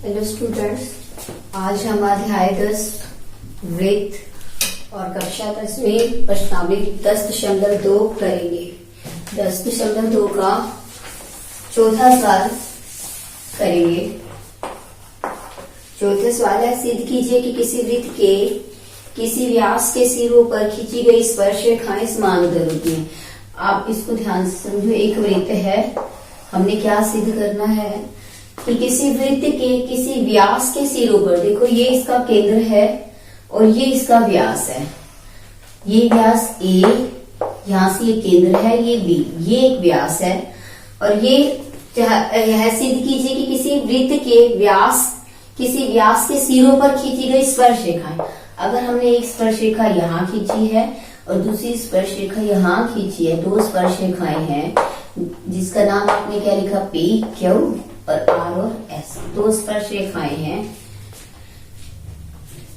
Hello students, आज हम अध्याय 10 वृत्त और कक्षा 10 में प्रश्नावली 10.2 करेंगे। 10.2 का चौथा सवाल करेंगे। चौथा सवाल है, सिद्ध कीजिए कि किसी वृत्त के किसी व्यास के सिरों पर खींची गई स्पर्श रेखाएं समान उधर होती हैं। आप इसको ध्यान से समझो। एक वृत्त है, हमने क्या सिद्ध करना है कि किसी वृत्त के किसी व्यास के सिरों पर, देखो ये इसका केंद्र है और ये इसका व्यास है। ये व्यास ए, यहां से ये केंद्र है, ये बी, ये एक व्यास है। और ये यह सिद्ध कीजिए कि किसी वृत्त के किसी व्यास के सिरों पर खींची गई स्पर्श रेखाएं। अगर हमने एक स्पर्श रेखा यहाँ खींची है और दूसरी स्पर्श रेखा यहाँ खींची है, दो स्पर्श रेखाएं हैं जिसका नाम आपने क्या लिखा, पी, क्यू और आर और एस, दो स्पर्श रेखाएं हैं।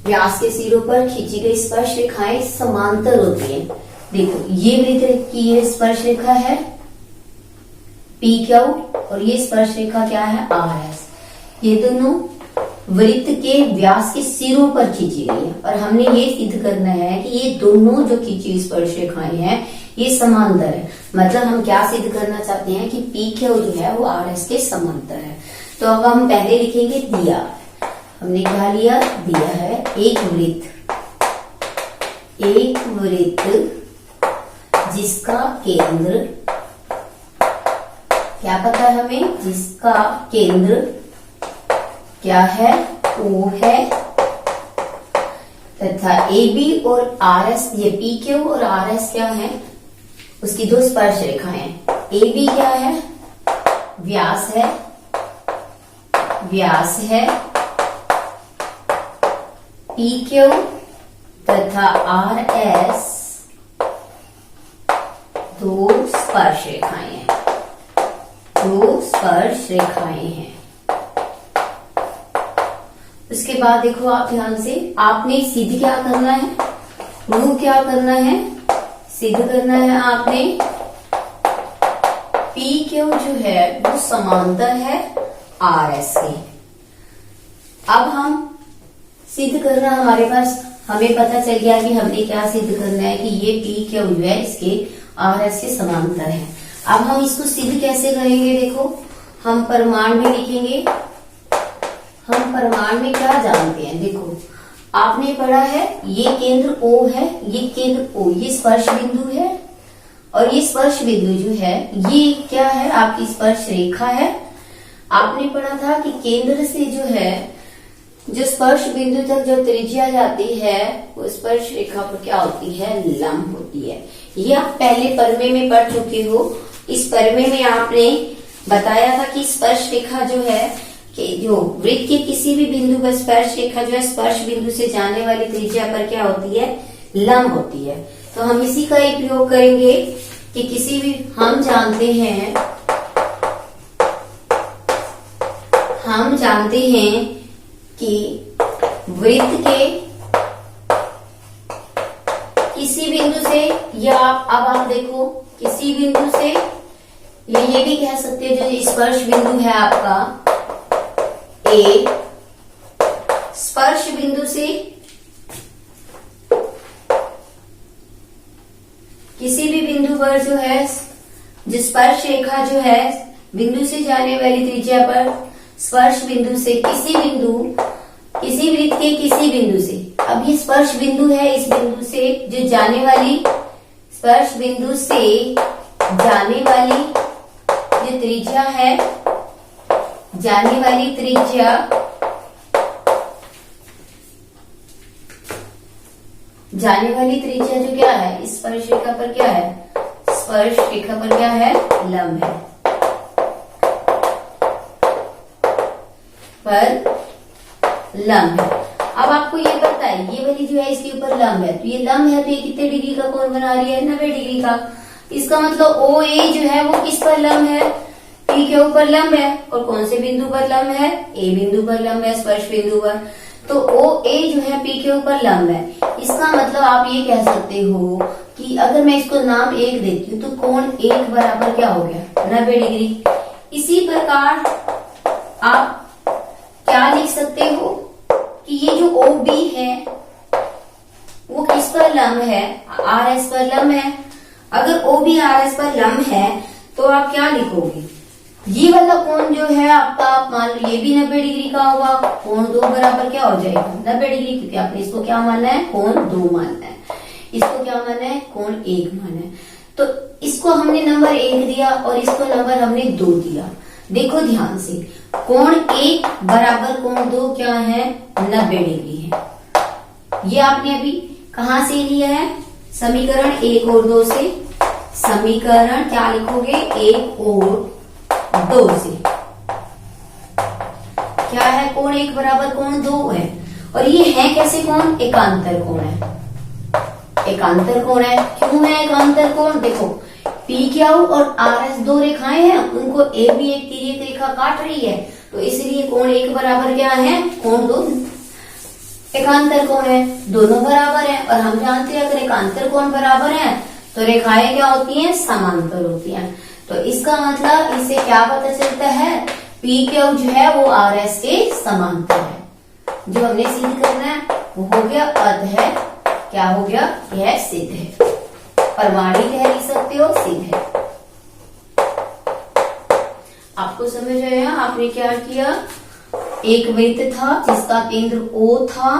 व्यास के सिरों पर खींची गई स्पर्श रेखाएं समांतर होती हैं। देखो ये वृत्त की ये स्पर्श रेखा है पी क्यू और ये स्पर्श रेखा क्या है, आर एस। ये दोनों वृत्त के व्यास के सिरों पर खींची गई है और हमने ये सिद्ध करना है कि ये दोनों जो खींची हुई स्पर्श रेखाएं हैं ये समांतर है। मतलब हम क्या सिद्ध करना चाहते हैं कि पी क्यू जो है वो आर एस के समांतर है। तो अब हम पहले लिखेंगे दिया। हमने क्या लिया, दिया है एक वृत्त जिसका केंद्र, क्या पता है हमें, जिसका केंद्र क्या है, ओ है, तथा ए बी और आर एस, ये पी क्यू और आर एस क्या है, उसकी दो स्पर्श रेखाएं हैं। ए बी क्या है, व्यास है, पी क्यू तथा आर एस दो स्पर्श रेखाएं हैं। उसके बाद देखो आप ध्यान से, आपने सिद्ध क्या करना है, प्रूव क्या करना है, सिद्ध करना है आपने पी क्यू जो है वो समांतर है आर एस के। अब हम सिद्ध करना, हमारे पास हमें पता चल गया कि हमने क्या सिद्ध करना है कि ये पी क्यू जो है इसके आर एस के समांतर है। अब हम इसको सिद्ध कैसे करेंगे, देखो हम प्रमाण में लिखेंगे। हम प्रमाण में क्या जानते हैं, देखो आपने पढ़ा है ये केंद्र O है, ये केंद्र O, ये स्पर्श बिंदु है और ये स्पर्श बिंदु जो है ये क्या है, आपकी स्पर्श रेखा है। आपने पढ़ा था कि केंद्र से जो है जो स्पर्श बिंदु तक जो त्रिज्या जाती है वो स्पर्श रेखा पर क्या होती है, लंब होती है। ये आप पहले परमे में पढ़ चुके हो। इस परमे में आपने बताया था कि स्पर्श रेखा जो है कि जो वृत्त के किसी भी बिंदु पर स्पर्श रेखा जो है स्पर्श बिंदु से जाने वाली त्रिज्या पर क्या होती है, लंब होती है। तो हम इसी का ही प्रयोग करेंगे कि किसी भी, हम जानते हैं कि वृत्त के किसी बिंदु से, या अब आप देखो किसी बिंदु से, ये भी कह सकते हैं जो स्पर्श बिंदु है आपका ए, स्पर्श बिंदु से किसी भी बिंदु पर जो है जो स्पर्श रेखा जो है बिंदु से जाने वाली त्रिज्या पर स्पर्श बिंदु से किसी वृत्त के किसी बिंदु से, अब ये स्पर्श बिंदु है, इस बिंदु से जो जाने वाली स्पर्श बिंदु से जाने वाली जो त्रिज्या है, जाने वाली त्रिज्या जो क्या है, इस स्पर्श रेखा पर क्या है, स्पर्श रेखा पर क्या है, लंब है, पर लंब है। अब आपको ये पता है ये वाली जो है इसके ऊपर लंब है, तो ये लंब है तो ये कितने डिग्री का कोण बना रही है, 90 डिग्री का। इसका मतलब ओ ए जो है वो किस पर लंब है, पी के ऊपर लंब है। और कौन से बिंदु पर लंब है, ए बिंदु पर लंब है, स्पर्श बिंदु पर। तो ओ ए जो है पी के ऊपर लंब है। इसका मतलब आप ये कह सकते हो कि अगर मैं इसको नाम 1 देती हूँ तो कोण 1 बराबर क्या हो गया, 90 डिग्री। इसी प्रकार आप क्या क्या लिख सकते हो कि ये जो ओ बी है वो किस पर लंब है, आर एस पर लंब है। अगर ओ बी आर एस पर लंब है तो आप क्या लिखोगे, ये वाला कोण जो है आपका, आप मान लो ये भी 90 डिग्री का होगा, कोण 2 बराबर क्या हो जाएगा 90 डिग्री, क्योंकि आपने इसको क्या मानना है, कोण 2 मानना है, इसको क्या मानना है, कोण 1 मानना है। तो इसको हमने नंबर 1 दिया और इसको नंबर हमने 2 दिया। देखो ध्यान से, कोण 1 बराबर कोण 2 क्या है, 90 डिग्री है। ये आपने अभी कहां से लिया है, समीकरण 1 और 2 से। समीकरण क्या लिखोगे, 1 और 2 से। क्या है, कोण 1 बराबर कोण 2 है। और ये है कैसे कोण, एकांतर कोण है। एकांतर कोण है, क्यों है एकांतर कोण, देखो पी क्यू और आर एस 2 रेखाएं हैं, उनको एक भी एक तिर्यक रेखा काट रही है, तो इसलिए कोण 1 बराबर क्या है, कोण 2 एकांतर कोण है, दोनों बराबर है। और हम जानते हैं अगर एकांतर कोण बराबर है तो रेखाएं क्या होती हैं, समांतर होती हैं। तो इसका मतलब इससे क्या पता चलता है, पी क्यू जो है वो आर एस के समांतर है। जो हमने सिद्ध करना है वो हो गया, अतः क्या हो गया, यह सिद्ध है। प्रमाणित है लिख सकते हो, सिद्ध है। आपको समझ आया, आपने क्या किया, एक वृत्त था जिसका केंद्र O था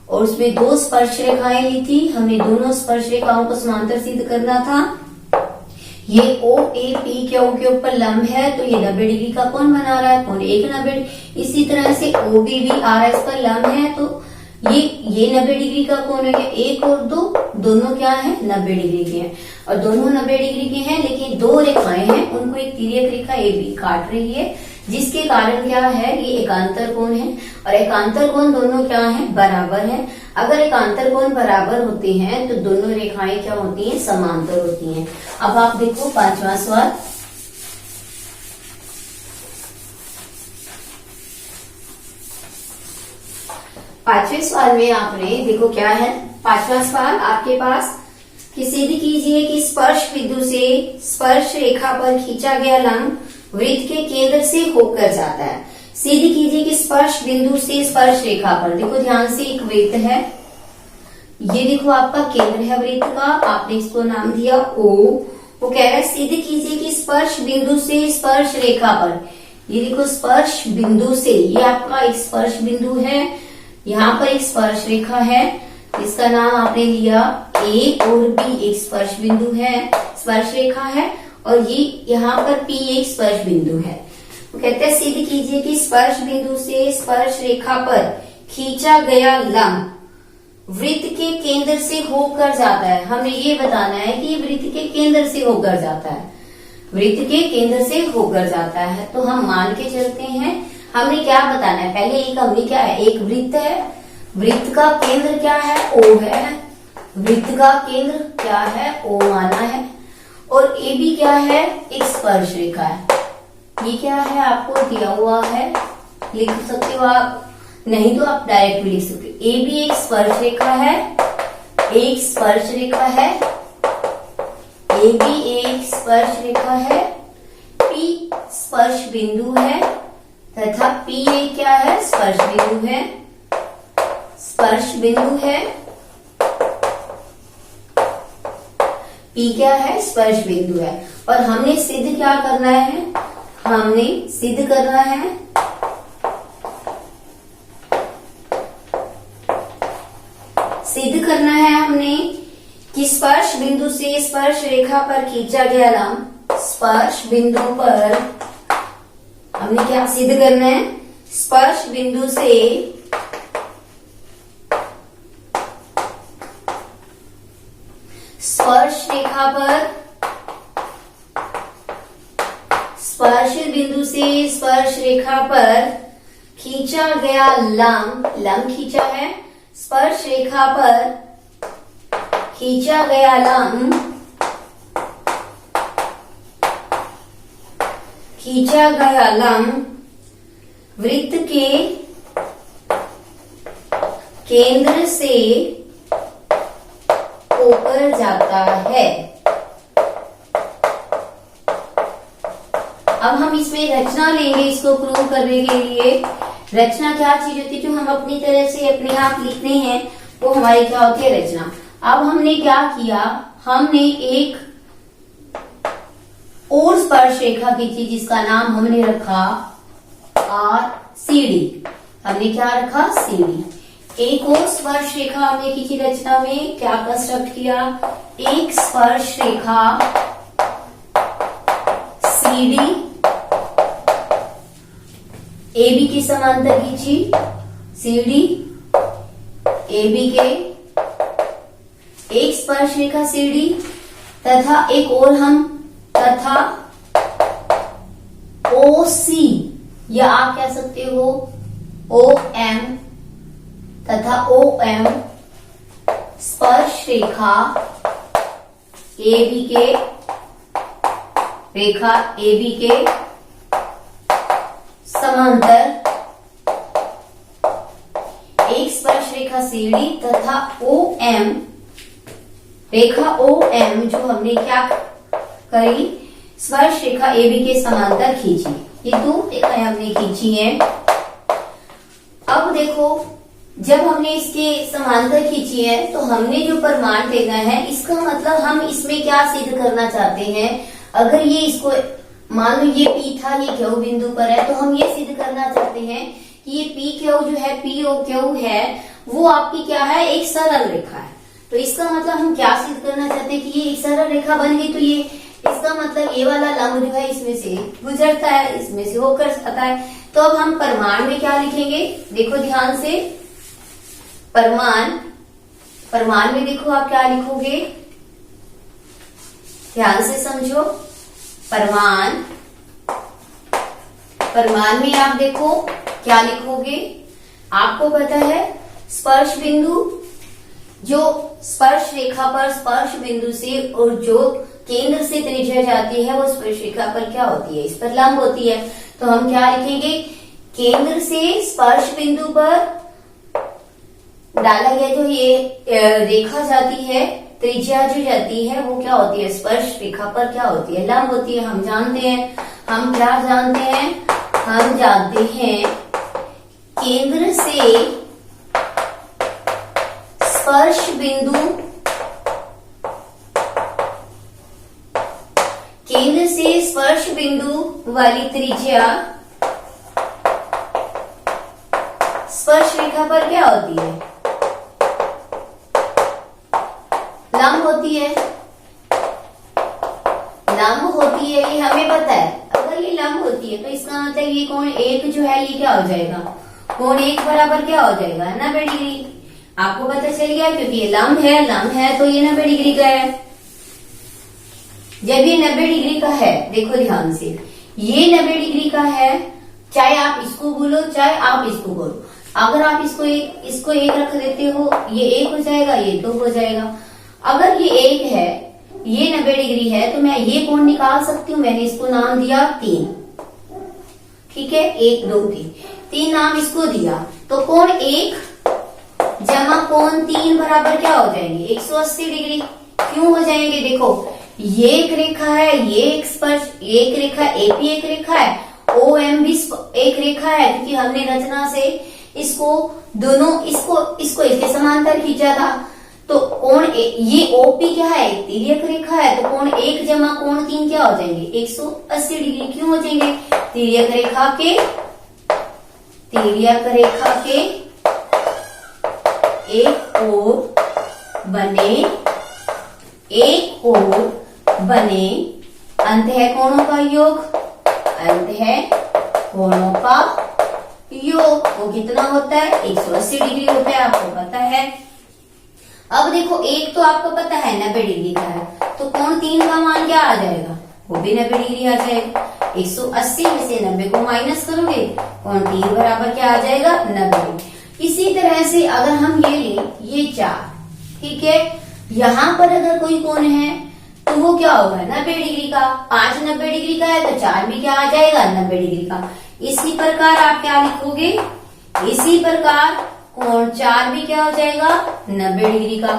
और उसमें 2 स्पर्श रेखाएं ली थी, हमने दोनों स्पर्श रेखाओं को समांतर सिद्ध करना था। ये O A P Q के ऊपर लंब है तो ये 90 डिग्री का कोण बना रहा है, कोण 1 90। इसी तरह से O B भी R S पर लंब है तो ये 90 डिग्री का कोण है। 1 और 2 दोनों क्या है, 90 डिग्री के हैं, और दोनों 90 डिग्री के हैं, लेकिन 2 रेखाएं हैं, उनको एक तिर्यक रेखा ए बी काट रही है, जिसके कारण क्या है, ये एकांतर कोण है। और एकांतर कोण दोनों क्या है, बराबर है। अगर एकांतर कोण बराबर होते हैं तो दोनों रेखाएं क्या होती हैं, समांतर होती हैं। अब आप देखो 5वां सवाल, पांचवें सवाल में आपने देखो क्या है, 5वां सवाल आपके पास कि सिद्ध कीजिए कि स्पर्श बिंदु से स्पर्श रेखा पर खींचा गया लंब वृत्त के केंद्र से होकर जाता है। सिद्ध कीजिए कि स्पर्श बिंदु से स्पर्श रेखा पर, देखो ध्यान से, एक वृत्त है, ये देखो आपका केंद्र है वृत्त का, आपने इसको नाम दिया O। वो कह रहा है सिद्ध कीजिए कि स्पर्श बिंदु से स्पर्श रेखा पर, ये देखो स्पर्श बिंदु से, ये आपका एक स्पर्श बिंदु है, यहाँ पर एक स्पर्श रेखा है, इसका नाम आपने लिया A और B, एक स्पर्श बिंदु है, स्पर्श रेखा है, और ये यहाँ पर P एक स्पर्श बिंदु है। वो कहते हैं सिद्ध कीजिए कि स्पर्श बिंदु से स्पर्श रेखा पर खींचा गया लंब वृत्त के केंद्र से होकर जाता है। हमें ये बताना है कि ये वृत्त के केंद्र से होकर जाता है, वृत्त के केंद्र से होकर जाता है। तो हम मान के चलते हैं, हमने क्या बताना है, पहले एक हमने क्या है, एक वृत्त है, वृत्त का केंद्र क्या है, O है, वृत्त का केंद्र क्या है, O माना है, और ए बी क्या है, एक स्पर्श रेखा है। ये क्या है, आपको दिया हुआ है, लिख सकते हो आप, नहीं तो आप डायरेक्ट भी लिख सकते हो। ए बी एक स्पर्श रेखा है, एक स्पर्श रेखा है, ए बी एक स्पर्श रेखा है, पी स्पर्श बिंदु है, तथा पी एक क्या है, स्पर्श बिंदु है, स्पर्श बिंदु है, पी क्या है, स्पर्श बिंदु है। और हमने सिद्ध क्या करना है, हमने सिद्ध करना है हमने कि स्पर्श बिंदु से स्पर्श रेखा पर खींचा गया लंब, स्पर्श बिंदु पर हमने क्या सिद्ध करना है, स्पर्श बिंदु से स्पर्श रेखा पर, स्पर्श बिंदु से स्पर्श रेखा पर खींचा गया लंब, लंब खींचा है, स्पर्श रेखा पर खींचा गया लंब, खींचा गया लंब वृत्त के केंद्र से होकर जाता है। अब हम इसमें रचना लेंगे इसको प्रूव करने के लिए। रचना क्या चीज होती है, जो हम अपनी तरह से अपने आप लिखते हैं वो हमारी क्या होती है, रचना। अब हमने क्या किया, हमने एक और स्पर्श रेखा खींची जिसका नाम हमने रखा CD। हमने क्या रखा, CD। एक और स्पर्श रेखा हमने खींची रचना में, क्या कंस्ट्रक्ट किया, एक स्पर्श रेखा CD AB के समांतर खींची, CD AB के एक स्पर्श रेखा CD तथा एक और हम तथा OC या आप कह सकते हो OM तथा OM स्पर्श रेखा AB के समांतर एक स्पर्श रेखा CD तथा OM रेखा OM जो हमने क्या करी, स्पर्श रेखा AB के समांतर खींची। ये दो रेखाएं हमने खींची हैं। अब देखो, जब हमने इसके समांतर खींची है तो हमने जो परिमाण लेना है, इसका मतलब हम इसमें क्या सिद्ध करना चाहते हैं। अगर ये इसको मान लो ये P था, ये Q बिंदु पर है, तो हम ये सिद्ध करना चाहते हैं कि ये PQ जो है, POQ है, वो आपकी क्या है, एक सरल रेखा है। तो इसका मतलब हम क्या सिद्ध करना चाहते हैं कि ये एक सरल रेखा बन गई, तो ये इसका मतलब ये वाला लंब जो है इसमें से गुजरता है, इसमें से होकर आता है। तो अब हम परिमाण में क्या लिखेंगे, देखो ध्यान से, परिमाण में देखो आप क्या लिखोगे, ध्यान से समझो। परिमाण में आप देखो क्या लिखोगे, आपको पता है स्पर्श बिंदु, जो स्पर्श रेखा पर स्पर्श बिंदु से और जो केंद्र से त्रिज्या जाती है वो स्पर्श रेखा पर क्या होती है, इस पर लंब होती है। तो हम क्या लिखेंगे, केंद्र से स्पर्श बिंदु पर डाला गया जो ये रेखा जाती है, त्रिज्या जो जाती है वो क्या होती है, स्पर्श रेखा पर क्या होती है, लंब होती है। हम जानते हैं, हम क्या जानते हैं, हम जानते हैं केंद्र से स्पर्श बिंदु, केंद्र से स्पर्श बिंदु वाली त्रिज्या स्पर्श रेखा पर क्या होती है, लंब होती है। लंब होती है, ये हमें पता है। अगर ये लंब होती है तो इसका मतलब ये कोण एक जो है ये क्या हो जाएगा, कोण एक बराबर क्या हो जाएगा, 90 डिग्री। आपको पता चल गया, क्योंकि ये लंब है तो ये 90 डिग्री का है। जब ये 90 डिग्री का है, देखो ध्यान से, ये 90 डिग्री का है, चाहे आप इसको बोलो चाहे आप इसको बोलो। अगर आप इसको एक रख देते हो, ये एक हो जाएगा, ये दो हो जाएगा। अगर ये एक है, ये 90 डिग्री है, तो मैं ये कोण निकाल सकती हूँ। मैंने इसको नाम दिया 3, ठीक है, 1 2 3 नाम इसको दिया। तो कोण 1 जमा कोण 3 बराबर क्या हो जाएंगे, 180 डिग्री। क्यों हो जाएंगे, देखो ये एक रेखा है, ये एक स्पर्श एक रेखा, AP एक रेखा है, OM भी एक रेखा है, क्योंकि हमने रचना से इसको दोनों इसको इसके समांतर खींचा था। तो कोण ये OP क्या है, तिर्यक रेखा है, तो कोण 1 जमा कोण 3 क्या हो जाएंगे, 180 डिग्री। क्यों हो जाएंगे, तिर्यक रेखा के एक ओर बने अंत है कोणों का योग, अंत है कोणों का योग। वो कितना होता है, 180 डिग्री होता है, आपको पता है। अब देखो, एक तो आपको पता है 90 डिग्री का है, तो कोण 3 का मान क्या आ जाएगा, वो भी 90 डिग्री आ जाएगा। 180 में से 90 को माइनस करोगे, कोण 3 बराबर क्या आ जाएगा, 90। इसी तरह से अगर हम ये लें, ये 4, ठीक है, यहाँ पर अगर कोई कोण है तो वो क्या होगा, 90 डिग्री का। 5 90 डिग्री का है तो 4 भी क्या आ जाएगा, 90 डिग्री का। इसी प्रकार आप क्या लिखोगे, इसी प्रकार कोण 4 भी क्या हो जाएगा, 90 डिग्री का।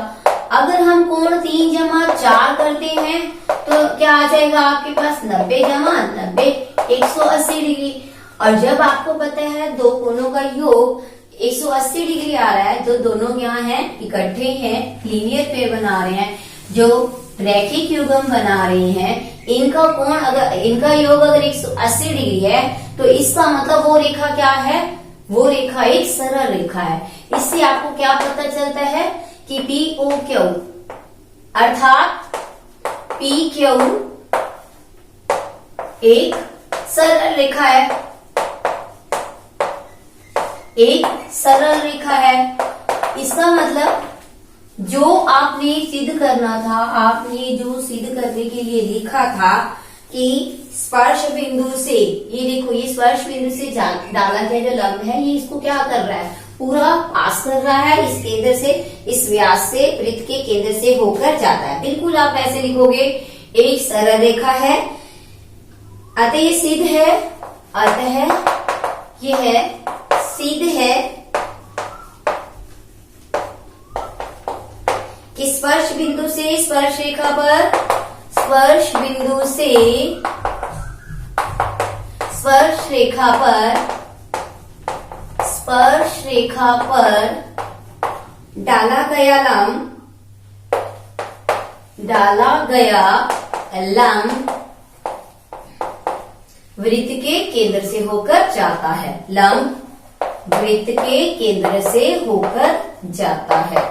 अगर हम कोण 3 जमा 4 करते हैं तो क्या आ जाएगा आपके पास, 90 जमा 90 180 डिग्री। और जब आपको पता है दो कोणों का योग 180 डिग्री आ रहा है, जो दोनों क्या हैं, इकट्ठे हैं, लीनियर पेयर बना रहे हैं, जो रैखिक युग्म बना रहे हैं, इनका कोण अगर इनका योग अगर 180 डिग्री है तो इसका मतलब वो रेखा क्या है, वो रेखा एक सरल रेखा है। इससे आपको क्या पता चलता है कि पी ओ क्यू अर्थात पी क्यू एक सरल रेखा है, एक सरल रेखा है। इसका मतलब जो आपने सिद्ध करना था, आपने जो सिद्ध करने के लिए लिखा था कि स्पर्श बिंदु से, ये देखो ये स्पर्श बिंदु से डाला गया जो लंब है, ये इसको क्या कर रहा है, पूरा पास कर रहा है, इस केंद्र से, इस व्यास से, वृत्त के केंद्र से होकर जाता है। बिल्कुल आप ऐसे लिखोगे, एक सरल रेखा है, अतः ये सिद्ध है, अतः यह है सिद्ध है कि स्पर्श बिंदु से स्पर्श रेखा पर, स्पर्श बिंदु से स्पर्श रेखा पर, स्पर्श रेखा पर डाला गया लंब वृत्त के केंद्र से होकर जाता है, लंब वृत्त के केंद्र से होकर जाता है।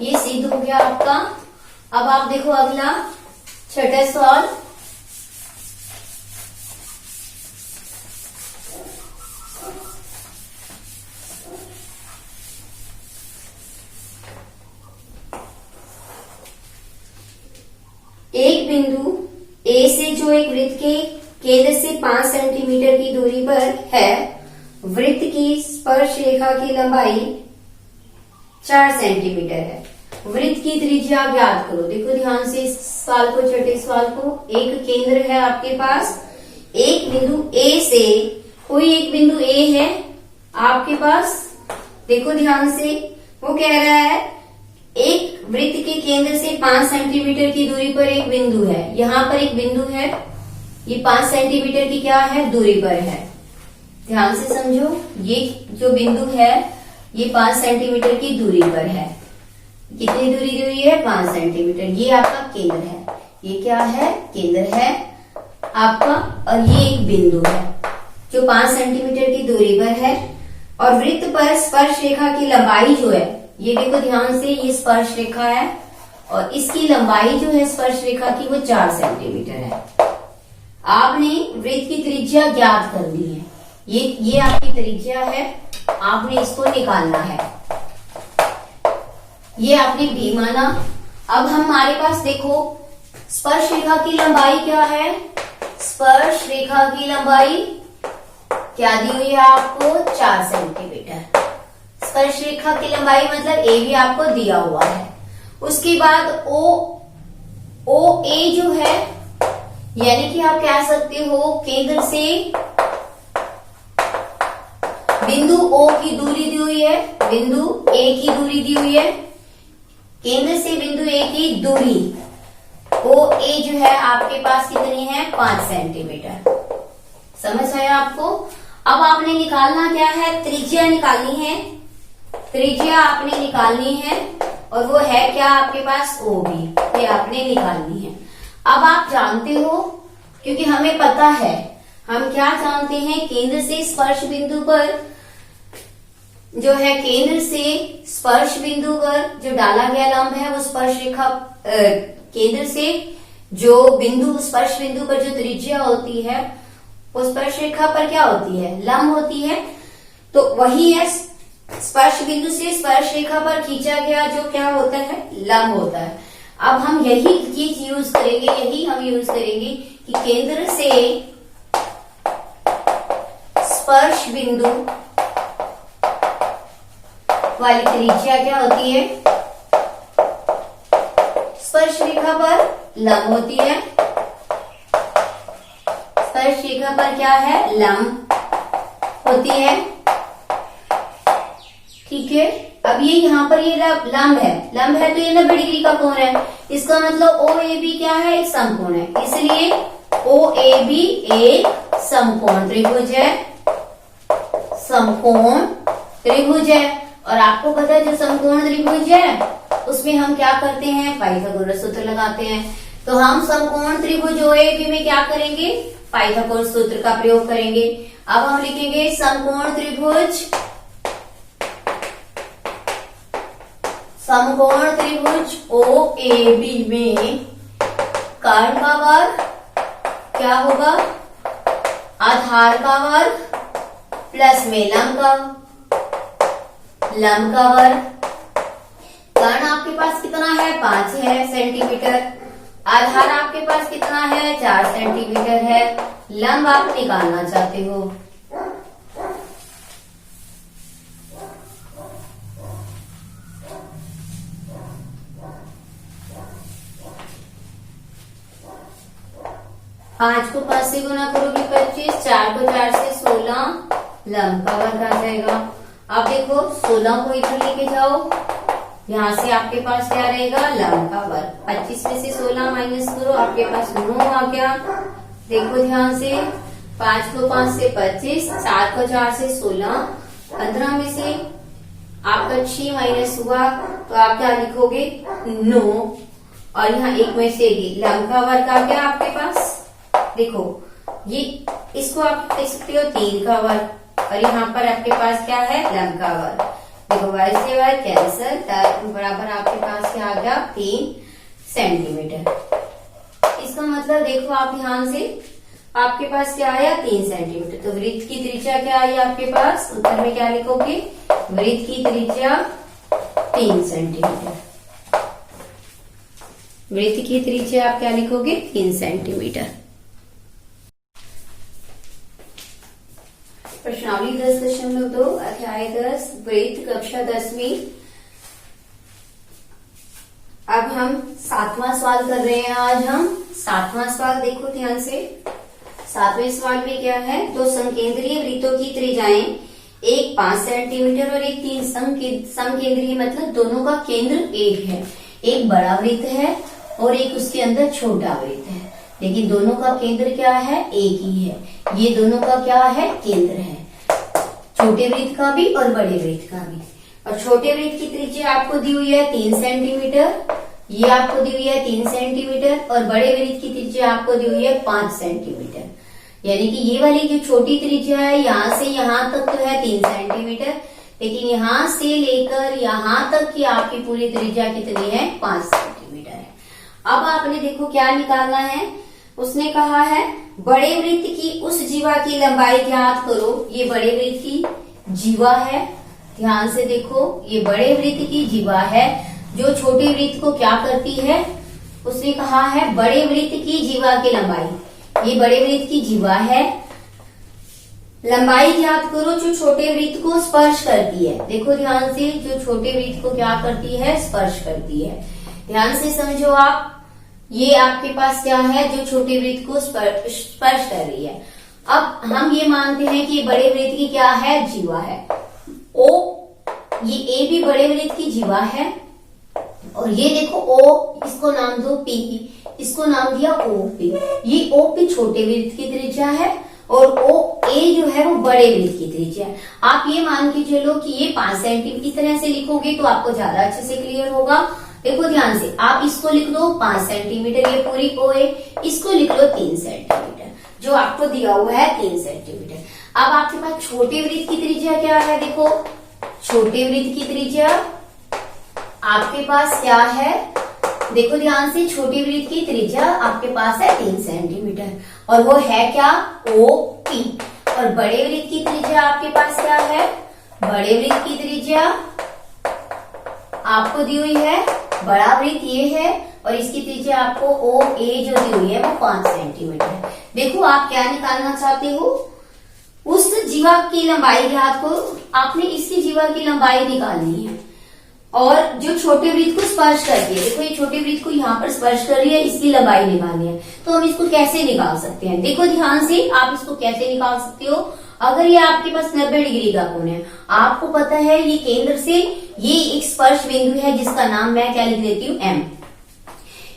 ये सिद्ध हो गया आपका। अब आप देखो अगला छठा सवाल। एक बिंदु ए से जो एक वृत्त के केंद्र से 5 सेंटीमीटर की दूरी पर है, वृत्त की स्पर्श रेखा की लंबाई 4 सेंटीमीटर है। वृत्त की त्रिज्या ज्ञात करो। देखो ध्यान से इस सवाल को, छठे सवाल को। एक केंद्र है आपके पास, एक बिंदु ए से, कोई एक बिंदु ए है आपके पास, देखो ध्यान से, वो कह रहा है एक वृत्त के केंद्र से 5 सेंटीमीटर की दूरी पर एक बिंदु है। यहाँ पर एक बिंदु है, ये 5 सेंटीमीटर की क्या है, दूरी पर है। ध्यान से समझो, ये जो बिंदु है ये 5 सेंटीमीटर की दूरी पर है। कितनी दूरी दी हुई है, 5 सेंटीमीटर। ये आपका केंद्र है, ये क्या है, केंद्र है आपका, और ये एक बिंदु है जो 5 सेंटीमीटर की दूरी पर है। और वृत्त पर स्पर्श रेखा की लंबाई जो है, ये देखो ध्यान से, ये स्पर्श रेखा है और इसकी लंबाई जो है स्पर्श रेखा की वो 4 सेंटीमीटर है। आपने वृत्त की त्रिज्या ज्ञात कर ली है, ये आपकी त्रिज्या है, आपने इसको निकालना है। ये आपने भी माना। अब हमारे पास देखो स्पर्श रेखा की लंबाई क्या है, स्पर्श रेखा की लंबाई क्या दी हुई है आपको, 4 सेंटीमीटर। स्पर्श रेखा की लंबाई मतलब ए भी आपको दिया हुआ है। उसके बाद ओ ए जो है, यानी कि आप कह सकते हो केंद्र से बिंदु ओ की दूरी दी हुई है, बिंदु ए की दूरी दी हुई है, केंद्र से बिंदु ए की दूरी ओ ए जो है आपके पास कितनी है, 5 सेंटीमीटर। समझ आया आपको। अब आपने निकालना क्या है, त्रिज्या निकालनी है, त्रिज्या आपने निकालनी है, और वो है क्या आपके पास, ओ भी, ये आपने निकालनी है। अब आप जानते हो, क्योंकि हमें पता है, हम क्या जानते हैं, केंद्र से स्पर्श बिंदु पर जो है, केंद्र से स्पर्श बिंदु पर जो डाला गया लंब है वो स्पर्श रेखा, केंद्र से जो बिंदु, स्पर्श बिंदु पर जो त्रिज्या होती है वो स्पर्श रेखा पर क्या होती है, लंब होती है। तो वही है, स्पर्श बिंदु से स्पर्श रेखा पर खींचा गया जो क्या होता है, लंब होता है। अब हम यही चीज यूज करेंगे, यही हम यूज करेंगे कि केंद्र से स्पर्श बिंदु वाली त्रिज्या क्या होती है, स्पर्श रेखा पर लंब होती है। स्पर्श रेखा पर क्या है, लंब होती है। ठीक है। अब ये यहाँ पर ये लंब है तो ये 90 डिग्री का कोण है, इसका मतलब ओ ए बी क्या है, एक समकोण है। इसलिए OAB एक समकोण त्रिभुज है, समकोण त्रिभुज है। और आपको पता है जो समकोण त्रिभुज है उसमें हम क्या करते हैं, पाइथागोरस सूत्र लगाते हैं। तो हम समकोण त्रिभुज OAB में क्या करेंगे, पाइथागोरस सूत्र का प्रयोग करेंगे। अब हम लिखेंगे समकोण त्रिभुज, समकोण त्रिभुज OAB में कर्ण का वर्ग क्या होगा, आधार का वर्ग प्लस में लंब का वर्ग। कर्ण आपके पास कितना है, 5 है सेंटीमीटर। आधार आपके पास कितना है, 4 सेंटीमीटर है। लंब आप निकालना चाहते हो। पांच को 5 से गुना करोगे 25, 4 को 4 से 16, लंब का वर्ग आ जाएगा। अब देखो 16 को इधर लेके जाओ, यहाँ से आपके पास क्या रहेगा, लंब का वर्ग। 25 में से 16 माइनस करो, आपके पास 9 आ गया। देखो ध्यान से, 5 को 5 से 25, 4 को 4 से 16, 15 में से आपका 6 माइनस हुआ तो आप क्या लिखोगे, 9। और यहाँ 1 में से लंब का वर्ग आ गया आपके पास। देखो ये इसको आप देख सकते हो 3 का वर्ग, और यहाँ पर आपके पास क्या है, लंब का वर्ग। देखो y से y कैंसल, बराबर आपके पास क्या आ गया, 3 सेंटीमीटर। इसका मतलब देखो आप ध्यान से, आपके पास क्या आया, 3 सेंटीमीटर। तो वृत्त की त्रिज्या क्या आई आपके पास, उत्तर में क्या लिखोगे, वृत्त की त्रिज्या 3 सेंटीमीटर। वृत्त की त्रिज्या आप क्या लिखोगे, 3 सेंटीमीटर। प्रश्नावली 10.2 अध्याय 10 वृत्त कक्षा 10वीं। अब हम 7वां सवाल कर रहे हैं। आज हम 7वां सवाल देखो ध्यान से। 7वें सवाल में क्या है, दो समकेंद्रीय वृत्तों की त्रिज्याएं, एक 5 सेंटीमीटर और एक 3 समकेंद्रीय मतलब दोनों का केंद्र एक है। एक बड़ा वृत्त है और एक उसके अंदर छोटा वृत्त है, लेकिन दोनों का केंद्र क्या है, एक ही है। ये दोनों का क्या है, केंद्र है, छोटे वृत्त का भी और बड़े वृत्त का भी। और छोटे वृत्त की त्रिज्या आपको दी हुई है 3 सेंटीमीटर, ये आपको दी हुई है 3 सेंटीमीटर, और बड़े वृत्त की त्रिज्या आपको दी हुई है 5 सेंटीमीटर। यानी कि ये वाली जो छोटी त्रिज्या है, यहाँ से यहाँ तक तो है 3 सेंटीमीटर, लेकिन यहाँ से लेकर यहाँ तक की आपकी पूरी त्रिज्या कितनी है, 5 सेंटीमीटर है। अब आपने देखो क्या निकालना है, उसने कहा है बड़े वृत्त की उस जीवा की लंबाई ज्ञात करो। ये बड़े वृत्त की जीवा है, ध्यान से देखो, ये बड़े वृत्त की जीवा है जो छोटे वृत्त को क्या करती है। उसने कहा है बड़े वृत्त की जीवा की लंबाई, ये बड़े वृत्त की जीवा है, लंबाई ज्ञात करो जो छोटे वृत्त को स्पर्श करती है। देखो ध्यान से, जो छोटे वृत्त को क्या करती है, स्पर्श करती है। ध्यान से समझो आप, ये आपके पास क्या है, जो छोटे वृत्त को स्पर्श कर रही है। अब हम ये मानते हैं कि बड़े वृत्त की क्या है, जीवा है। ओ, ये ए भी बड़े वृत्त की जीवा है, और ये देखो ओ, इसको नाम दो पी, इसको नाम दिया ओपी। ये ओपी छोटे वृत्त की त्रिज्या है और ओ ए जो है वो बड़े वृत्त की त्रिज्या है। आप ये मान के चलो कि ये 5 सेंटीमीटर, इस तरह से लिखोगे तो आपको ज्यादा अच्छे से क्लियर होगा। देखो ध्यान से, आप इसको लिख दो 5 सेंटीमीटर, ये पूरी ओ ए, इसको लिख लो 3 सेंटीमीटर, जो आपको दिया हुआ है 3 सेंटीमीटर। अब आपके पास छोटे वृत्त की त्रिज्या क्या है, देखो छोटे वृत्त की त्रिज्या आपके पास क्या है, देखो ध्यान से, छोटे वृत्त की त्रिज्या आपके पास है 3 सेंटीमीटर, और वो है क्या, ओ पी। और बड़े वृत्त की त्रिज्या आपके पास क्या है, बड़े वृत्त की त्रिज्या आपको दी हुई है, बड़ा वृत्त ये है और इसकी त्रिज्या आपको ओ ए जो दी हुई है वो 5 सेंटीमीटर है। देखो आप क्या निकालना चाहते हो, उस जीवा की लंबाई ज्ञात करो। आपने इसकी जीवा की लंबाई निकालनी है और जो छोटे वृत्त को स्पर्श करती है, देखो ये छोटे वृत्त को यहाँ पर स्पर्श कर रही है, इसकी लंबाई निकालनी है। तो हम इसको कैसे निकाल सकते हैं, देखो ध्यान से, आप इसको कैसे निकाल सकते हो। अगर ये आपके पास 90 डिग्री का कोण है, आपको पता है ये केंद्र से ये एक स्पर्श बिंदु है जिसका नाम मैं क्या लिख देती हूँ, एम।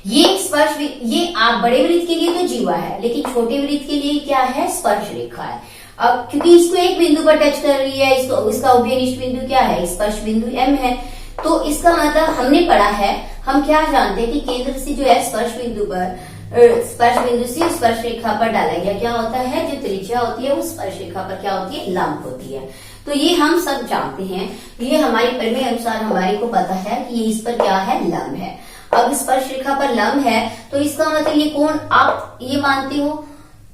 ये स्पर्श, ये आप बड़े वृत्त के लिए तो जीवा है, लेकिन छोटे वृत्त के लिए क्या है, स्पर्श रेखा है। अब क्योंकि इसको एक बिंदु पर टच कर रही है, इसका उभयनिष्ठ बिंदु क्या है, स्पर्श बिंदु M है, तो इसका मतलब हमने पढ़ा है, हम क्या जानते हैं कि केंद्र से जो है स्पर्श बिंदु से स्पर्श रेखा पर डाला गया क्या होता है, जो त्रिज्या होती है वो स्पर्श रेखा पर क्या होती है, लंब होती है। तो ये हम सब जानते हैं, ये हमारे प्रमेय अनुसार हमारे को पता है कि ये इस पर क्या है, लंब है। अब स्पर्श रेखा पर लंब है तो इसका मतलब ये कोण, आप ये मानते हो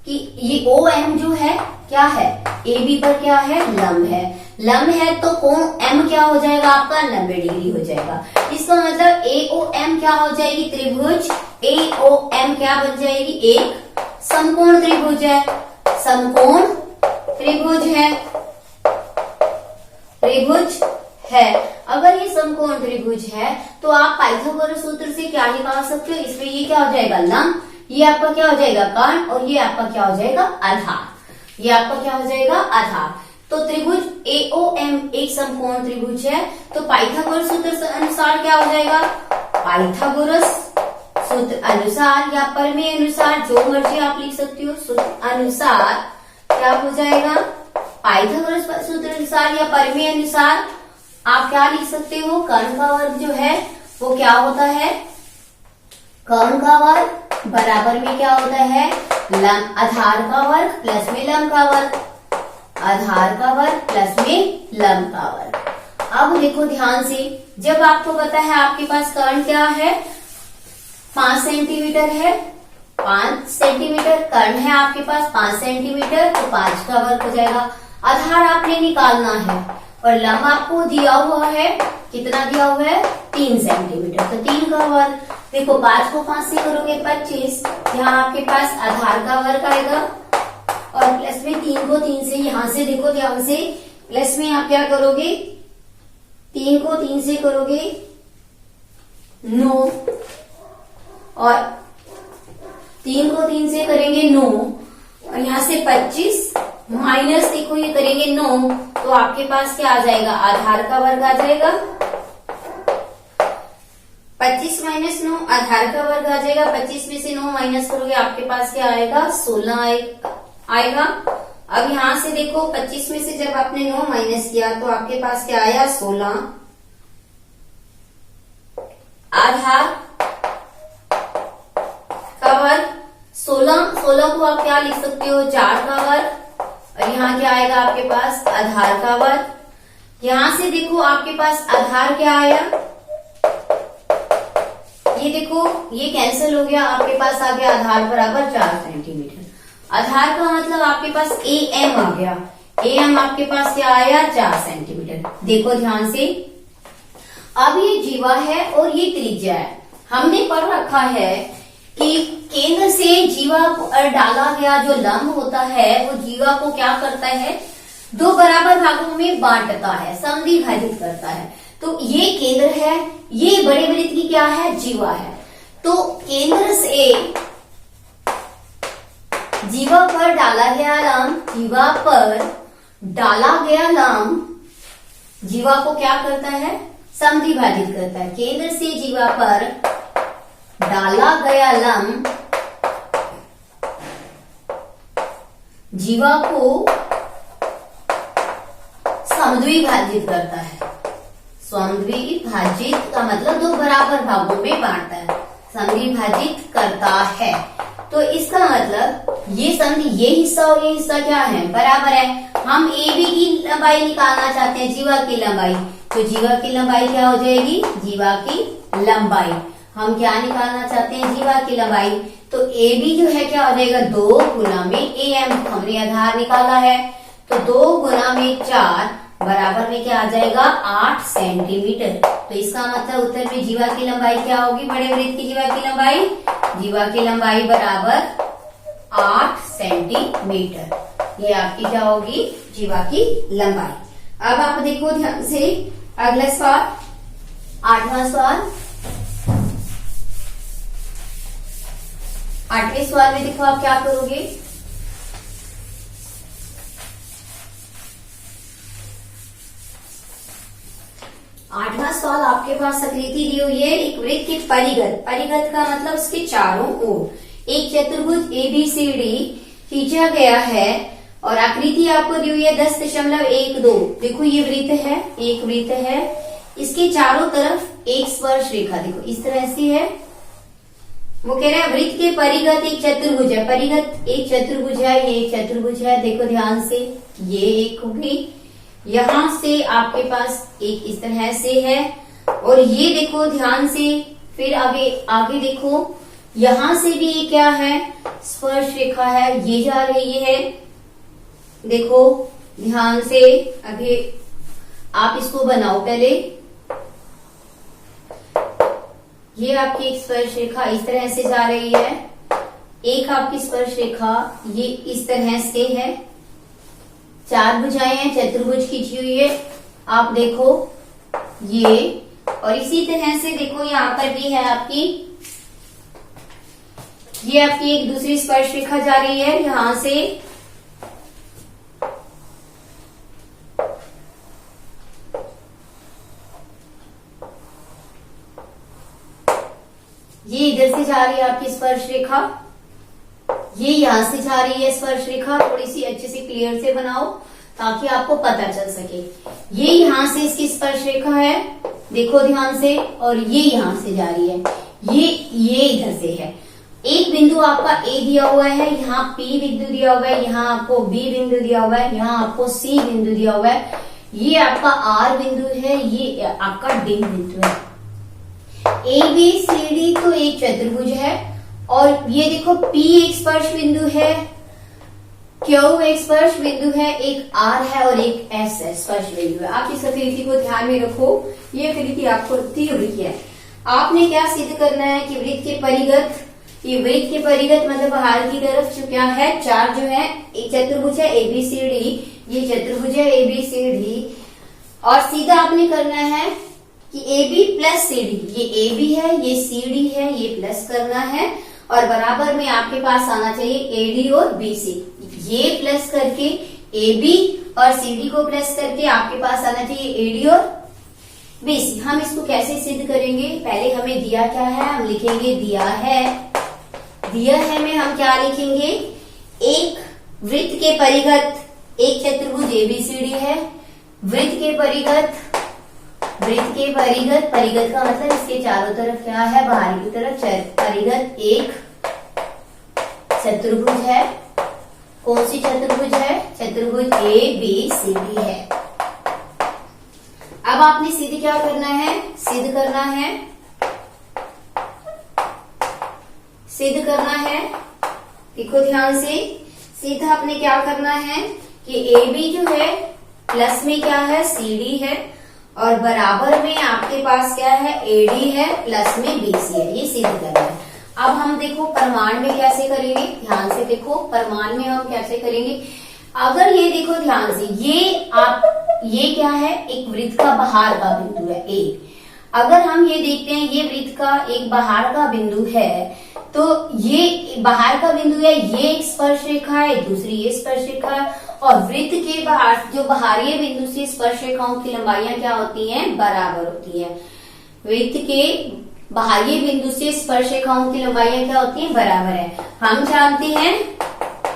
कि ये OM जो है क्या है, AB पर क्या है, लंब है। लंब है तो कोण M क्या हो जाएगा आपका, 90 डिग्री हो जाएगा। इसका मतलब AOM क्या हो जाएगी, त्रिभुज AOM क्या बन जाएगी, एक समकोण त्रिभुज है, समकोण त्रिभुज है। अगर ये समकोण त्रिभुज है तो आप पाइथागोरस सूत्र से क्या निकाल सकते हो, इसमें ये क्या हो जाएगा, लंब, ये आपका क्या हो जाएगा, कर्ण, और ये आपका क्या हो जाएगा, आधार। ये आपका क्या हो जाएगा, आधार। तो त्रिभुज AOM एक समकोण त्रिभुज है, तो पाइथागोरस सूत्र अनुसार क्या हो जाएगा, पाइथागोरस सूत्र अनुसार या प्रमेय अनुसार, जो मर्जी आप लिख सकती हो, सूत्र अनुसार क्या हो जाएगा, पाइथागोरस सूत्र अनुसार या प्रमेय अनुसार आप क्या लिख सकते हो, कर्ण का वर्ग जो है वो क्या होता है, कर्ण का वर्ग बराबर में क्या होता है, लंब, आधार का वर्ग प्लस में लंब का वर्ग, आधार का वर्ग प्लस में लंब का वर्ग। अब देखो ध्यान से, जब आपको पता है आपके पास कर्ण क्या है, 5 सेंटीमीटर है, 5 सेंटीमीटर कर्ण है आपके पास, 5 सेंटीमीटर, तो 5 का वर्ग हो जाएगा। आधार आपने निकालना है और लंब आपको दिया हुआ है, कितना दिया हुआ है, 3 सेंटीमीटर, तो 3 का वर्ग। देखो 5 को 5 से करोगे 25, यहाँ आपके पास आधार का वर्ग आएगा, और प्लस में 3 को 3 से, यहाँ से देखो ध्यान से, प्लस में आप क्या करोगे, 3 को 3 से करोगे 9, और 3 को 3 से करेंगे 9, और यहाँ से 25 माइनस देखो ये करेंगे 9, तो आपके पास क्या आ जाएगा, आधार का वर्ग आ जाएगा, 25 माइनस 9 आधार का वर्ग आ जाएगा। 25 में से 9 माइनस करोगे आपके पास क्या आएगा, 16 आएगा। अब यहाँ से देखो 25 में से जब आपने 9 माइनस किया तो आपके पास क्या आया, 16, आधार का वर्ग 16 को आप क्या लिख सकते हो, 4 का वर्ग, और यहाँ क्या आएगा आपके पास, आधार का वर्ग। यहाँ से देखो आपके पास आधार क्या आया, ये देखो ये कैंसिल हो गया, आपके पास आ गया आधार बराबर 4 सेंटीमीटर। आधार का मतलब आपके पास AM आ गया, AM आपके पास क्या आया, 4 सेंटीमीटर। देखो ध्यान से, अब ये जीवा है और ये त्रिज्या है। हमने पढ़ रखा है कि केंद्र से जीवा पर डाला गया जो लंब होता है वो जीवा को क्या करता है, 2 बराबर भागों में बांटता है, समद्विभाजित करता है। तो ये केंद्र है, ये बड़े वृत्त की क्या है, जीवा है। तो केंद्र से जीवा पर डाला गया लंब, जीवा पर डाला गया लंब जीवा को क्या करता है, समद्विभाजित करता है। केंद्र से जीवा पर डाला गया लंब जीवा को समद्विभाजित करता है। समद्विभाजित का मतलब 2 बराबर भागों में बांटता है, समद्विभाजित करता है। तो इसका मतलब ये समझ, ये हिस्सा और ये हिस्सा क्या है, बराबर है। हम AB की लंबाई निकालना चाहते हैं, जीवा की लंबाई, तो जीवा की लंबाई क्या हो जाएगी, जीवा की लंबाई हम क्या निकालना चाहते हैं, जीवा की लंबाई, तो AB जो है क्या हो जाएगा, 2 गुना में AM, हमने आधार निकाला है, तो 2 गुना में 4 बराबर में क्या आ जाएगा, 8 सेंटीमीटर। तो इसका मतलब उत्तर में जीवा की लंबाई क्या होगी, बड़े वृत्त की जीवा की लंबाई, जीवा की लंबाई बराबर 8 सेंटीमीटर। ये आपकी क्या होगी, जीवा की लंबाई। अब आप देखो ध्यान से अगला सवाल, 8वां सवाल। 8वें सवाल में देखो आप क्या करोगे, आठवां सवाल आपके आपके पास आकृति दी हुई है एक वृत्त के परिगत, परिगत का मतलब उसके चारों ओर एक चतुर्भुज ABCD खींचा गया है और आकृति आपको दी हुई है 10.12। देखो ये वृत्त है, एक वृत्त है, इसके चारों तरफ एक स्पर्श रेखा देखो इस तरह से है। वो कह रहा है वृत्त के परिगत एक चतुर्भुज है, परिगत एक चतुर्भुज है, ये एक चतुर्भुज है, देखो ध्यान से, ये एक होगी, यहां से आपके पास एक इस तरह से है और ये देखो ध्यान से, फिर आगे आगे देखो यहां से भी ये क्या है, स्पर्श रेखा है, ये जा रही है, देखो ध्यान से। अभी आप इसको बनाओ पहले, ये आपकी एक स्पर्श रेखा इस तरह से जा रही है, एक आपकी स्पर्श रेखा ये इस तरह से है, चार भुजाएं हैं, चतुर्भुज खींची हुई है, आप देखो ये, और इसी तरह से देखो यहाँ पर भी है आपकी, ये आपकी एक दूसरी स्पर्श रेखा जा रही है यहां से, ये इधर से जा रही है आपकी स्पर्श रेखा, ये यहां से जा रही है स्पर्श रेखा, थोड़ी सी अच्छे से क्लियर से बनाओ ताकि आपको पता चल सके। ये यहां से इसकी स्पर्श रेखा है, देखो ध्यान से, और ये यहां से जा रही है, ये इधर से है। एक बिंदु आपका A दिया हुआ है, यहाँ P बिंदु दिया हुआ है, यहाँ आपको B बिंदु दिया हुआ है, यहाँ आपको C बिंदु दिया हुआ है, ये आपका R बिंदु है, ये आपका D बिंदु है। ABCD तो एक चतुर्भुज है और ये देखो P एक स्पर्श बिंदु है, Q एक स्पर्श बिंदु है, एक R है और एक S है स्पर्श बिंदु है। आप इस आकृति को ध्यान में रखो, ये आकृति आपको दी हुई है। आपने क्या सिद्ध करना है कि वृत्त के परिगत, ये वृत्त के परिगत मतलब बाहर की तरफ जो क्या है, चार जो है, एक चतुर्भुज है ABCD, ये चतुर्भुज है ABCD, और सीधा आपने करना है कि AB प्लस CD, ये AB है, ये CD है, ये प्लस करना है और बराबर में आपके पास आना चाहिए AD और BC, ये प्लस करके AB और CD को प्लस करके आपके पास आना चाहिए AD और BC। हम इसको कैसे सिद्ध करेंगे, पहले हमें दिया क्या है, हम लिखेंगे दिया है में हम क्या लिखेंगे, एक वृत्त के परिगत एक चतुर्भुज ABCD है, वृत्त के परिगत परिगत का मतलब इसके चारों तरफ क्या है, बाहर की तरफ परिगत एक चतुर्भुज है। कौन सी चतुर्भुज है, चतुर्भुज ABCD है। अब आपने सीधे क्या करना है, सिद्ध करना है, देखो ध्यान से, सीधा आपने क्या करना है कि AB जो है प्लस में क्या है, CD है, और बराबर में आपके पास क्या है, AD है, प्लस में BC है, ये सिद्ध करना है। अब हम देखो प्रमाण में कैसे करेंगे, ध्यान से देखो प्रमाण में हम कैसे करेंगे। अगर ये देखो ध्यान से, ये क्या है, एक वृत्त का बाहर का बिंदु है A। अगर हम ये देखते हैं ये वृत्त का एक बाहर का बिंदु है, तो ये बाहर का बिंदु है, ये एक स्पर्श रेखा है, दूसरी ये स्पर्श रेखा है, और वृत्त के बाहर जो बाहरी बिंदु से स्पर्श रेखाओं की लंबाइयां क्या होती हैं, बराबर होती हैं। वृत्त के बाहरी बिंदु से स्पर्श रेखाओं की लंबाइयां क्या होती हैं, बराबर है। हम जानते हैं,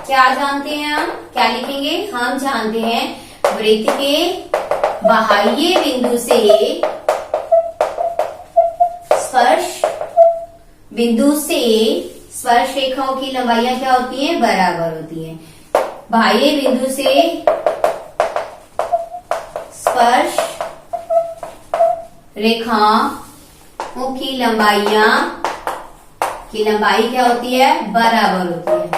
क्या जानते हैं, हम क्या लिखेंगे, हम जानते हैं वृत्त के बाहरी बिंदु से स्पर्श रेखाओं की लंबाइयां क्या होती हैं, बराबर होती हैं। बाह्य बिंदु से स्पर्श रेखाओं की लंबाई क्या होती है, बराबर होती है।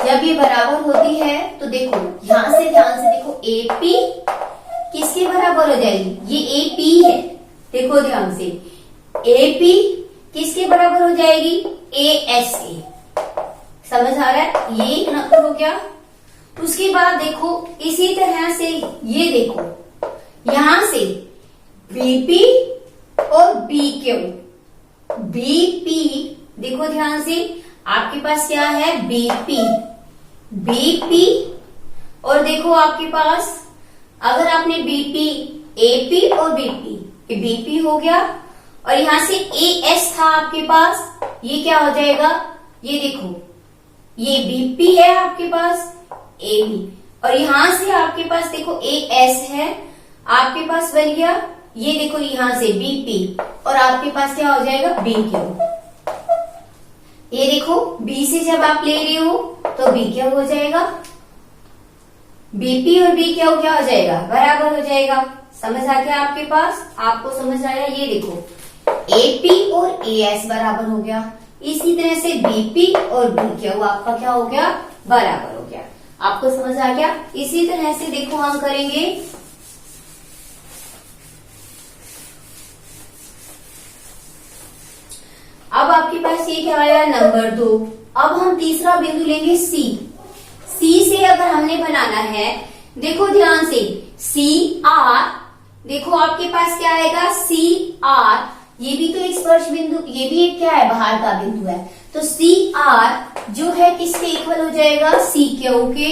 जब ये बराबर होती है तो देखो ध्यान से देखो, AP किसके बराबर हो जाएगी, ये AP है, देखो ध्यान से, AP किसके बराबर हो जाएगी, AS के, समझ आ रहा है, ये एक नंबर हो गया। उसके बाद देखो इसी तरह से ये देखो यहां से BP और BQ, BP देखो ध्यान से, आपके पास क्या है, BP और देखो आपके पास अगर आपने बीपी, एपी और बीपी, बीपी हो गया और यहां से एएस था आपके पास, ये क्या हो जाएगा, ये देखो ये बीपी है आपके पास, एबी, और यहां से आपके पास देखो एएस है आपके पास बन गया, ये देखो यहां से बीपी और आपके पास क्या हो जाएगा बीक्यू। ये देखो बी से जब आप ले रहे हो तो बीक्यू हो जाएगा, बीपी और बीक्यू क्या हो जाएगा, बराबर हो जाएगा। समझ आ गया आपके पास, आपको समझ आया। ये देखो एपी और एएस बराबर हो गया, इसी तरह से बीपी और बीक्यू आपका क्या हो गया, बराबर हो गया। आपको समझ आ गया। इसी तरह से देखो हम करेंगे अब आपके पास ये क्या आया, नंबर 2। अब हम तीसरा बिंदु लेंगे सी। सी से अगर हमने बनाना है, देखो ध्यान से, सी आर, देखो आपके पास क्या आएगा, सी आर, ये भी तो एक स्पर्श बिंदु, ये भी एक क्या है, बाहर का बिंदु है, तो सी आर जो है किसके इक्वल हो जाएगा, सी क्यू के।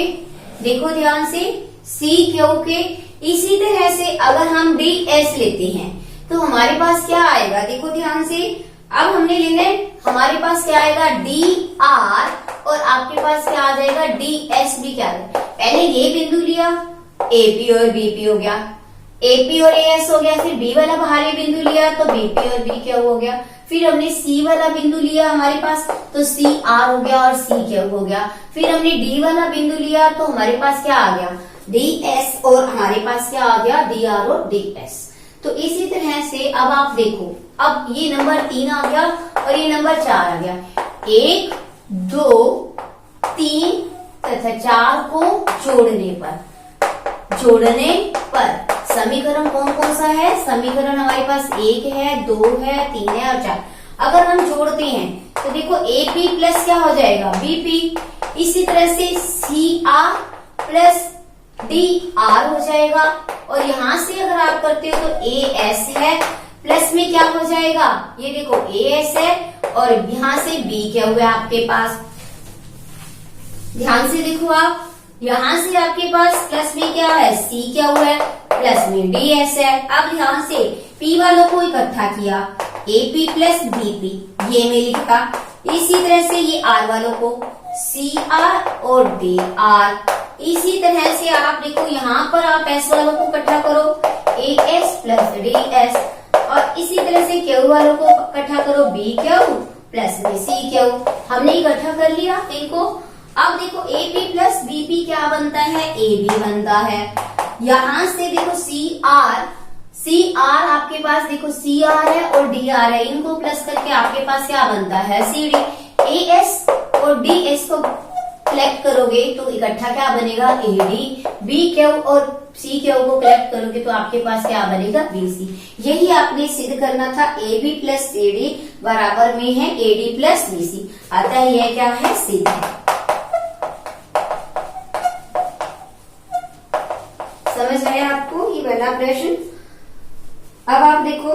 देखो ध्यान से, सी क्यू के। इसी तरह से अगर हम डी एस लेते हैं तो हमारे पास क्या आएगा, देखो ध्यान से, अब हमने लेना है, हमारे पास क्या आएगा, डी आर, और आपके पास क्या आ जाएगा, डी एस भी क्या है। पहले ये बिंदु लिया, एपी और बीपी हो गया, एपी और एएस हो गया, फिर बी वाला बाहरी बिंदु लिया तो बीपी और बी क्यू हो गया, फिर हमने सी वाला बिंदु लिया हमारे पास तो सी आर हो गया और सी क्यू हो गया, फिर हमने डी वाला बिंदु लिया तो हमारे पास क्या आ गया, डी एस, और हमारे पास क्या आ गया, डी आर और डी एस। तो इसी तरह से अब आप देखो, अब ये नंबर 3 आ गया और ये नंबर 4 आ गया। 1, 2, 3 तथा 4 को जोड़ने पर समीकरण कौन कौन सा है, समीकरण हमारे पास 1 है, 2 है, 3 है और 4। अगर हम जोड़ते हैं तो देखो एपी प्लस क्या हो जाएगा, बीपी, इसी तरह से C R plus D R हो जाएगा, और यहां से अगर आप करते हो तो ए एस है, प्लस में क्या हो जाएगा, ये देखो ए एस है, और यहां से बी क्या हुआ आपके पास, ध्यान से देखो आप, यहां से आपके पास प्लस में क्या है, सी क्या हुआ है, प्लस में डी एस है। अब यहां से पी वालों को इकट्ठा किया, एपी प्लस बीपी, ये में लिखा, इसी तरह से ये आर वालों को सी आर और डी आर, इसी तरह से आप देखो यहाँ पर आप एस वालों को इकट्ठा करो, A S plus D S, और इसी तरह से क्यू वालों को इकट्ठा करो, बी क्यू प्लस में सी क्यू। हमने इकट्ठा कर लिया इनको। अब देखो एपी प्लस बीपी क्या बनता है, ए बी बनता है। यहां से देखो सी आर आपके पास देखो सी आर है और डी आर है, इनको प्लस करके आपके पास क्या बनता है, सी डी। ए एस और डी एस को कलेक्ट करोगे तो इकट्ठा क्या बनेगा, ए डी। बी क्यू और सी क्यू को कलेक्ट करोगे तो आपके पास क्या बनेगा, बी सी। यही आपने सिद्ध करना था, A B plus A D बराबर में है A D plus B C, अतः यह क्या है, सिद्ध है। समझ आया आपको ये वाला प्रश्न। अब आप देखो